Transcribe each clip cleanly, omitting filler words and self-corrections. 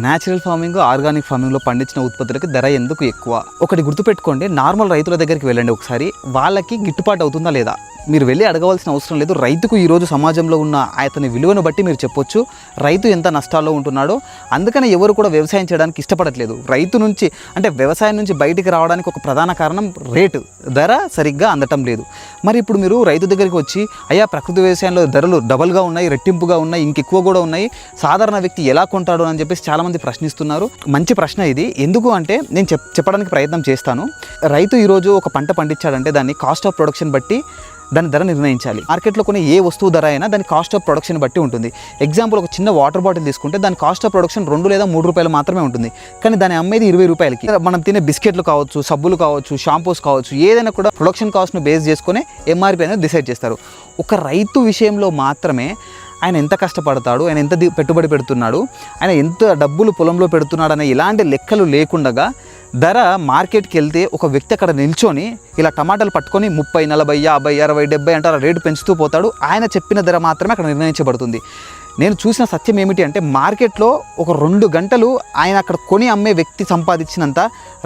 Natural farming, organic ఫార్మింగ్లో పండించిన ఉత్పత్తులకి ధర ఎందుకు ఎక్కువ? ఒకటి గుర్తుపెట్టుకోండి, నార్మల్ రైతుల దగ్గరికి వెళ్ళండి ఒకసారి, వాళ్ళకి గిట్టుబాటు అవుతుందా లేదా మీరు వెళ్ళి అడగవలసిన అవసరం లేదు. రైతుకు ఈరోజు సమాజంలో ఉన్న అతని విలువను బట్టి మీరు చెప్పొచ్చు రైతు ఎంత నష్టాల్లో ఉంటున్నాడో. అందుకని ఎవరు కూడా వ్యవసాయం చేయడానికి ఇష్టపడట్లేదు. రైతు నుంచి అంటే వ్యవసాయం నుంచి బయటికి రావడానికి ఒక ప్రధాన కారణం రేటు, ధర సరిగ్గా అందటం లేదు. మరి ఇప్పుడు మీరు రైతు దగ్గరికి వచ్చి అయ్యా ప్రకృతి వ్యవసాయంలో ధరలు డబల్గా ఉన్నాయి, రెట్టింపుగా ఉన్నాయి, ఇంకెక్కువ కూడా ఉన్నాయి, సాధారణ వ్యక్తి ఎలా కొంటాడు అని చెప్పేసి చాలామంది ప్రశ్నిస్తున్నారు. మంచి ప్రశ్న ఇది. ఎందుకు అంటే నేను చెప్పడానికి ప్రయత్నం చేస్తాను. రైతు ఈరోజు ఒక పంట పండించాడంటే దాన్ని కాస్ట్ ఆఫ్ ప్రొడక్షన్ బట్టి దాని ధర నిర్ణయించాలి. మార్కెట్లో కొనే ఏ వస్తువు ధర అయినా దాని కాస్ట్ ఆఫ్ ప్రొడక్షన్ బట్టి ఉంటుంది. ఎగ్జాంపుల్, ఒక చిన్న వాటర్ బాటిల్ తీసుకుంటే దాని కాస్ట్ ఆఫ్ ప్రొడక్షన్ 2 లేదా 3 రూపాయలు మాత్రమే ఉంటుంది. కానీ దాని అమ్మేది 20 రూపాయలకి. మనం తినే బిస్కెట్లు కావచ్చు, సబ్బులు కావచ్చు, షాంపూస్ కావచ్చు, ఏదైనా కూడా ప్రొడక్షన్ కాస్ట్ను బేస్ చేసుకుని ఎంఆర్పీ అనేది డిసైడ్ చేస్తారు. ఒక రైతు విషయంలో మాత్రమే ఆయన ఎంత కష్టపడతాడు, ఆయన ఎంత పెట్టుబడి పెడుతున్నాడు, ఆయన ఎంత డబ్బులు పొలంలో పెడుతున్నాడు అనే ఇలాంటి లెక్కలు లేకుండా ధర మార్కెట్కి వెళ్తే ఒక వ్యక్తి అక్కడ నిల్చొని ఇలా టమాటాలు పట్టుకొని 30, 40, 50, 60, 70 అంటారు రేటు పెంచుతూ పోతాడు. ఆయన చెప్పిన ధర మాత్రమే అక్కడ నిర్ణయించబడుతుంది. నేను చూసిన సత్యం ఏమిటి అంటే మార్కెట్లో ఒక 2 గంటలు ఆయన అక్కడ కొని అమ్మే వ్యక్తి సంపాదించినంత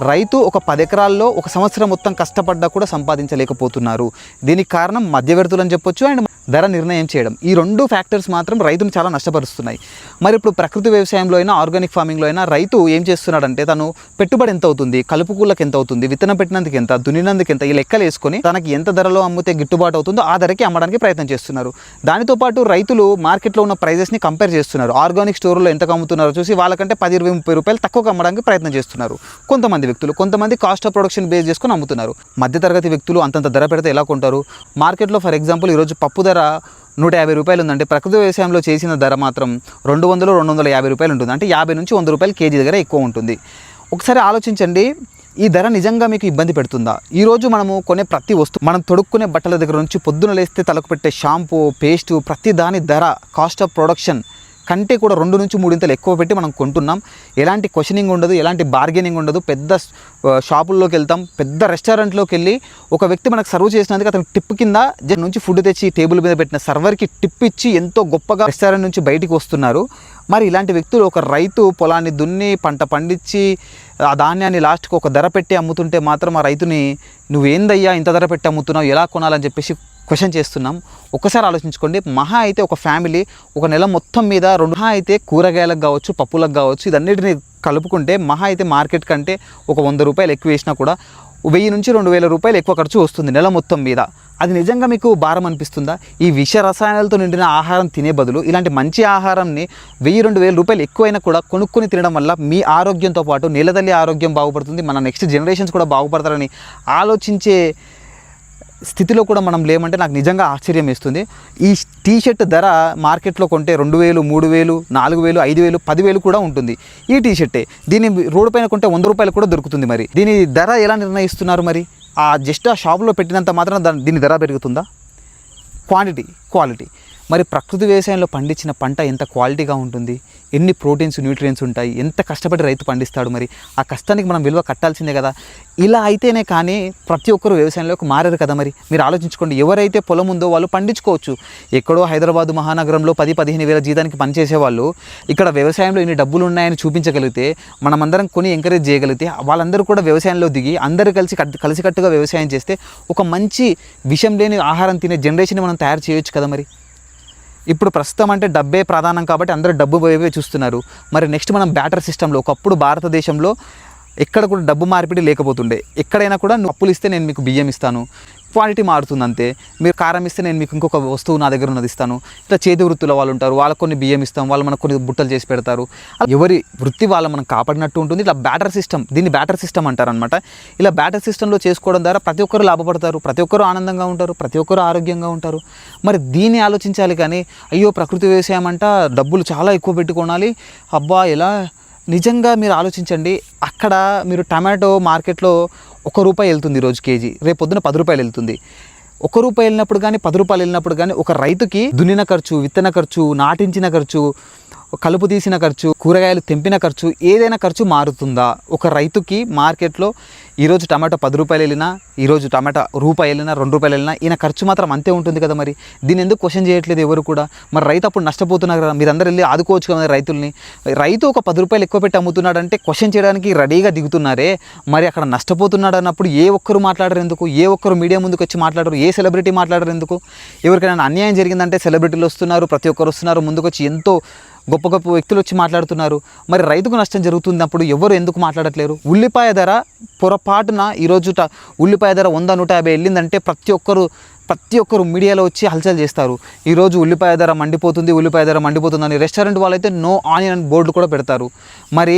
రైతు ఒక 10 ఎకరాల్లో ఒక సంవత్సరం మొత్తం కష్టపడ్డా కూడా సంపాదించలేకపోతున్నారు. దీనికి కారణం మధ్యవర్తులు అని చెప్పొచ్చు అండ్ ధర నిర్ణయం చేయడం. ఈ 2 ఫ్యాక్టర్స్ మాత్రం రైతును చాలా నష్టపరుస్తున్నాయి. మరి ఇప్పుడు ప్రకృతి వ్యవసాయంలో అయినా ఆర్గానిక్ ఫార్మింగ్లో అయినా రైతు ఏం చేస్తున్నాడంటే తను పెట్టుబడి ఎంత అవుతుంది, కలుపుకూళ్ళకి ఎంత అవుతుంది, విత్తనం పెట్టినందుకు ఎంత, దున్నినందుకు ఎంత, ఈ లెక్కలు వేసుకొని తనకి ఎంత ధరలో అమ్మితే గిట్టుబాటు అవుతుందో ఆ ధరకి అమ్మడానికి ప్రయత్నం చేస్తున్నారు. దానితో పాటు రైతులు మార్కెట్లో ఉన్న ప్రైజెస్ని కంపేర్ చేస్తున్నారు. ఆర్గానిక్ స్టోర్లో ఎంత అమ్ముతున్నారో చూసి వాళ్ళకంటే 10, 20, 30 రూపాయలు తక్కువ అమ్మడానికి ప్రయత్నం చేస్తున్నారు కొంతమంది వ్యక్తులు. కొంతమంది కాస్ట్ ఆఫ్ ప్రొడక్షన్ బేస్ చేసుకొని అమ్ముతున్నారు. మధ్యతరగతి వ్యక్తులు అంతంత ధర పెడితే ఎలా కొంటారు? మార్కెట్లో ఫర్ ఎగ్జాంపుల్ ఈరోజు పప్పు ధర 150 రూపాయలు ఉందంటే ప్రకృతి వ్యవసాయంలో చేసిన ధర మాత్రం 200, 250 రూపాయలు ఉంటుంది. అంటే 50 నుంచి 100 రూపాయలు కేజీ దగ్గర ఎక్కువ ఉంటుంది. ఒకసారి ఆలోచించండి, ఈ ధర నిజంగా మీకు ఇబ్బంది పెడుతుందా? ఈరోజు మనము కొనే ప్రతి వస్తువు, మనం తొడుక్కునే బట్టల దగ్గర నుంచి పొద్దున లేస్తే తలకు పెట్టే షాంపూ, పేస్టు, ప్రతి దాని ధర కాస్ట్ ఆఫ్ ప్రొడక్షన్ కంటే కూడా 2 నుంచి 3 ఇంతలు ఎక్కువ పెట్టి మనం కొంటున్నాం. ఎలాంటి క్వశ్చనింగ్ ఉండదు, ఎలాంటి బార్గెనింగ్ ఉండదు. పెద్ద షాపుల్లోకి వెళ్తాం, పెద్ద రెస్టారెంట్లోకి వెళ్ళి ఒక వ్యక్తి మనకు సర్వ్ చేసినందుకు అతను టిప్ కింద నుంచి ఫుడ్ తెచ్చి టేబుల్ మీద పెట్టిన సర్వర్కి టిప్ ఇచ్చి ఎంతో గొప్పగా రెస్టారెంట్ నుంచి బయటికి వస్తున్నారు. మరి ఇలాంటి వ్యక్తులు ఒక రైతు పొలాన్ని దున్ని పంట పండించి ఆ ధాన్యాన్ని లాస్ట్కి ఒక ధర పెట్టి అమ్ముతుంటే మాత్రం ఆ రైతుని నువ్వేందయ్యా ఇంత ధర పెట్టి అమ్ముతున్నావు, ఎలా కొనాలని చెప్పేసి క్వశ్చన్ చేస్తున్నాం. ఒక్కసారి ఆలోచించుకోండి. మహా అయితే ఒక ఫ్యామిలీ ఒక నెల మొత్తం మీద మహా అయితే కూరగాయలకు కావచ్చు, పప్పులకు కావచ్చు, ఇదన్నిటిని కలుపుకుంటే మహా అయితే మార్కెట్ కంటే ఒక 100 రూపాయలు ఎక్కువ వేసినా కూడా 1000 నుంచి 2000 రూపాయలు ఎక్కువ ఖర్చు వస్తుంది నెల మొత్తం మీద. అది నిజంగా మీకు భారం అనిపిస్తుందా? ఈ విష రసాయనాలతో నిండిన ఆహారం తినే బదులు ఇలాంటి మంచి ఆహారంని 1000-2000 రూపాయలు ఎక్కువైనా కూడా కొనుక్కొని తినడం వల్ల మీ ఆరోగ్యంతో పాటు నేలతల్లి ఆరోగ్యం బాగుపడుతుంది, మన నెక్స్ట్ జనరేషన్స్ కూడా బాగుపడతారని ఆలోచించే స్థితిలో కూడా మనం లేమంటే నాకు నిజంగా ఆశ్చర్యం వేస్తుంది. ఈ టీషర్ట్ ధర మార్కెట్లో కొంటే 2000, 3000, 4000, 5000, 10,000 కూడా ఉంటుంది ఈ టీషర్టే. దీన్ని రోడ్డు పైన కొంటే 100 రూపాయలు కూడా దొరుకుతుంది. మరి దీని ధర ఎలా నిర్ణయిస్తున్నారు? మరి జస్ట్ ఆ షాపులో పెట్టినంత మాత్రం దీని ధర పెరుగుతుందా? క్వాలిటీ. మరి ప్రకృతి వ్యవసాయంలో పండించిన పంట ఎంత క్వాలిటీగా ఉంటుంది, ఎన్ని ప్రోటీన్స్, న్యూట్రియంట్స్ ఉంటాయి, ఎంత కష్టపడి రైతు పండిస్తాడు. మరి ఆ కష్టానికి మనం విలువ కట్టాల్సిందే కదా. ఇలా అయితేనే కానీ ప్రతి ఒక్కరు వ్యవసాయంలోకి మారారు కదా. మరి మీరు ఆలోచించుకోండి, ఎవరైతే పొలం ఉందో వాళ్ళు పండించుకోవచ్చు. ఎక్కడో హైదరాబాద్ మహానగరంలో 10-15 వేల జీతానికి పనిచేసే వాళ్ళు ఇక్కడ వ్యవసాయంలో ఇన్ని డబ్బులు ఉన్నాయని చూపించగలిగితే, మనమందరం కొని ఎంకరేజ్ చేయగలిగితే వాళ్ళందరూ కూడా వ్యవసాయంలో దిగి అందరూ కలిసికట్టుగా వ్యవసాయం చేస్తే ఒక మంచి విషం లేని ఆహారం తినే జనరేషన్ మనం తయారు చేయొచ్చు కదా. మరి ఇప్పుడు ప్రస్తుతం అంటే డబ్బే ప్రధానం కాబట్టి అందరూ డబ్బు వైపే చూస్తున్నారు. మరి నెక్స్ట్ మనం బ్యాటర్ సిస్టంలో, ఒకప్పుడు భారతదేశంలో ఎక్కడ కూడా డబ్బు మార్పిడి లేకపోతుండే. ఎక్కడైనా కూడా నువ్వు అప్పులు ఇస్తే నేను మీకు బియ్యం ఇస్తాను, క్వాలిటీ మారుతుంది అంతే. మీరు కారం ఇస్తే నేను మీకు ఇంకొక వస్తువు నా దగ్గర ఉన్నది ఇస్తాను. ఇట్లా చేతి వృత్తుల వాళ్ళు ఉంటారు, వాళ్ళకు కొన్ని బియ్యం ఇస్తాం, వాళ్ళు మనకు కొన్ని బుట్టలు చేసి పెడతారు. ఎవరి వృత్తి వాళ్ళు మనం కాపాడినట్టు ఉంటుంది. ఇట్లా బ్యాటర్ సిస్టమ్, దీన్ని బ్యాటర్ సిస్టమ్ అంటారనమాట. ఇలా బ్యాటర్ సిస్టంలో చేసుకోవడం ద్వారా ప్రతి ఒక్కరు లాభపడతారు, ప్రతి ఒక్కరు ఆనందంగా ఉంటారు, ప్రతి ఒక్కరు ఆరోగ్యంగా ఉంటారు. మరి దీన్ని ఆలోచించాలి కానీ అయ్యో ప్రకృతి వ్యవసాయం అంట డబ్బులు చాలా ఎక్కువ పెట్టి కొనాలి, అబ్బా ఎలా? నిజంగా మీరు ఆలోచించండి. అక్కడ మీరు టమాటో మార్కెట్లో 1 రూపాయి వెళ్తుంది ఈరోజు కేజీ, రేపు పొద్దున 10 రూపాయలు వెళ్తుంది. 1 రూపాయి వెళ్ళినప్పుడు కానీ 10 రూపాయలు వెళ్ళినప్పుడు కానీ ఒక రైతుకి దున్నిన ఖర్చు, విత్తన ఖర్చు, నాటించిన ఖర్చు, కలుపు తీసిన ఖర్చు, కూరగాయలు తెంపిన ఖర్చు, ఏదైనా ఖర్చు మారుతుందా? ఒక రైతుకి మార్కెట్లో ఈరోజు టమాటో 10 రూపాయలు వెళ్ళినా, ఈరోజు టమాటా రూపాయి వెళ్ళినా, 2 రూపాయలు వెళ్ళినా ఈయన ఖర్చు మాత్రం అంతే ఉంటుంది కదా. మరి దీన్ని ఎందుకు క్వశ్చన్ చేయట్లేదు ఎవరు కూడా? మరి రైతు అప్పుడు నష్టపోతున్నారు కదా, మీరందరూ వెళ్ళి ఆదుకోవచ్చు కదా రైతుల్ని. రైతు ఒక 10 రూపాయలు ఎక్కువ పెట్టి అమ్ముతున్నాడు అంటే క్వశ్చన్ చేయడానికి రెడీగా దిగుతున్నారే. మరి అక్కడ నష్టపోతున్నాడు అన్నప్పుడు ఏ ఒక్కరు మాట్లాడరు ఎందుకు? ఏ ఒక్కరు మీడియా ముందుకు వచ్చి మాట్లాడరు? ఏ సెలబ్రిటీ మాట్లాడరు ఎందుకు? ఎవరికైనా అన్యాయం జరిగిందంటే సెలబ్రిటీలు వస్తున్నారు, ప్రతి ఒక్కరు వస్తున్నారు, ముందుకు వచ్చి ఎంతో గొప్ప గొప్ప వ్యక్తులు వచ్చి మాట్లాడుతున్నారు. మరి రైతుకు నష్టం జరుగుతున్నప్పుడు ఎవరు ఎందుకు మాట్లాడట్లేరు? ఉల్లిపాయ ధర పొరపాటున ఈరోజు ఉల్లిపాయ ధర 100, 150 వెళ్ళిందంటే ప్రతి ఒక్కరు మీడియాలో వచ్చి హల్చల్ చేస్తారు. ఈరోజు ఉల్లిపాయ ధర మండిపోతుంది అని రెస్టారెంట్ వాళ్ళైతే నో ఆనియన్ బోర్డు కూడా పెడతారు. మరి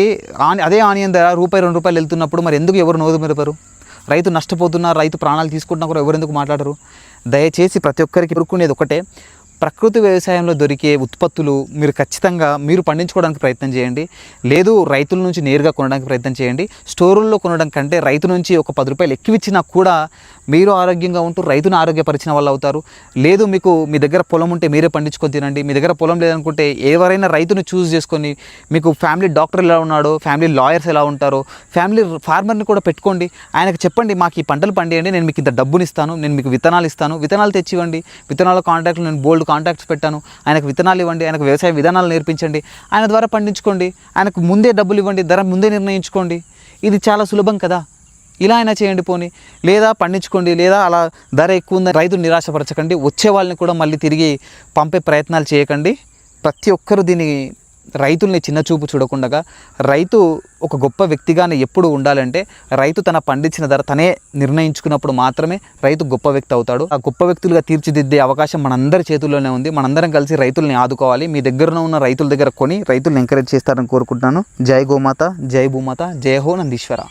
అదే ఆనియన్ ధర రూపాయి, 2 రూపాయలు వెళ్తున్నప్పుడు మరి ఎందుకు ఎవరు నోరు మెరపరు? రైతు నష్టపోతున్నారు, రైతు ప్రాణాలు తీసుకుంటున్నా కూడా ఎవరు ఎందుకు మాట్లాడరు? దయచేసి ప్రతి ఒక్కరికి కోరుకునేది ఒకటే, ప్రకృతి వ్యవసాయంలో దొరికే ఉత్పత్తులు మీరు ఖచ్చితంగా మీరు పండించుకోవడానికి ప్రయత్నం చేయండి. లేదు రైతుల నుంచి నేరుగా కొనడానికి ప్రయత్నం చేయండి. స్టోరుల్లో కొనడం కంటే రైతు నుంచి ఒక 10 రూపాయలు ఎక్కువ ఇచ్చినా కూడా మీరు ఆరోగ్యంగా ఉంటూ రైతును ఆరోగ్యపరిచిన వాళ్ళు అవుతారు. లేదు మీకు మీ దగ్గర పొలం ఉంటే మీరే పండించుకొని తినండి. మీ దగ్గర పొలం లేదనుకుంటే ఎవరైనా రైతును చూస్ చేసుకొని, మీకు ఫ్యామిలీ డాక్టర్ ఎలా ఉన్నాడో, ఫ్యామిలీ లాయర్స్ ఎలా ఉంటారో, ఫ్యామిలీ ఫార్మర్ని కూడా పెట్టుకోండి. ఆయనకు చెప్పండి, మాకు ఈ పంటలు పండియండి, నేను మీకు ఇంత డబ్బుని ఇస్తాను, నేను మీకు విత్తనాలు ఇస్తాను, విత్తనాలు తెచ్చివ్వండి. విత్తనాల కాంటాక్ట్లు నేను బోల్డ్ కాంటాక్ట్స్ పెట్టాను, ఆయనకు విత్తనాలు ఇవ్వండి, ఆయనకు వ్యవసాయ విధానాలు నేర్పించండి, ఆయన ద్వారా పండించుకోండి, ఆయనకు ముందే డబ్బులు ఇవ్వండి, ధర ముందే నిర్ణయించుకోండి. ఇది చాలా సులభం కదా. ఇలా అయినా చేయండి పోనీ. లేదా పండించుకోండి, లేదా అలా ధర ఎక్కువ ఉందని రైతులు నిరాశపరచకండి. వచ్చే వాళ్ళని కూడా మళ్ళీ తిరిగి పంపే ప్రయత్నాలు చేయకండి. ప్రతి ఒక్కరూ దీన్ని రైతుల్ని చిన్న చూపు చూడకుండా, రైతు ఒక గొప్ప వ్యక్తిగానే ఎప్పుడు ఉండాలంటే రైతు తన పండించిన ధర తనే నిర్ణయించుకున్నప్పుడు మాత్రమే రైతు గొప్ప వ్యక్తి అవుతాడు. ఆ గొప్ప వ్యక్తులుగా తీర్చిదిద్దే అవకాశం మనందరి చేతుల్లోనే ఉంది. మనందరం కలిసి రైతుల్ని ఆదుకోవాలి. మీ దగ్గర ఉన్న రైతుల దగ్గర కొని రైతుల్ని ఎంకరేజ్ చేస్తారని కోరుకుంటున్నాను. జై గోమాత, జై భూమాత, జై హో నందీశ్వర.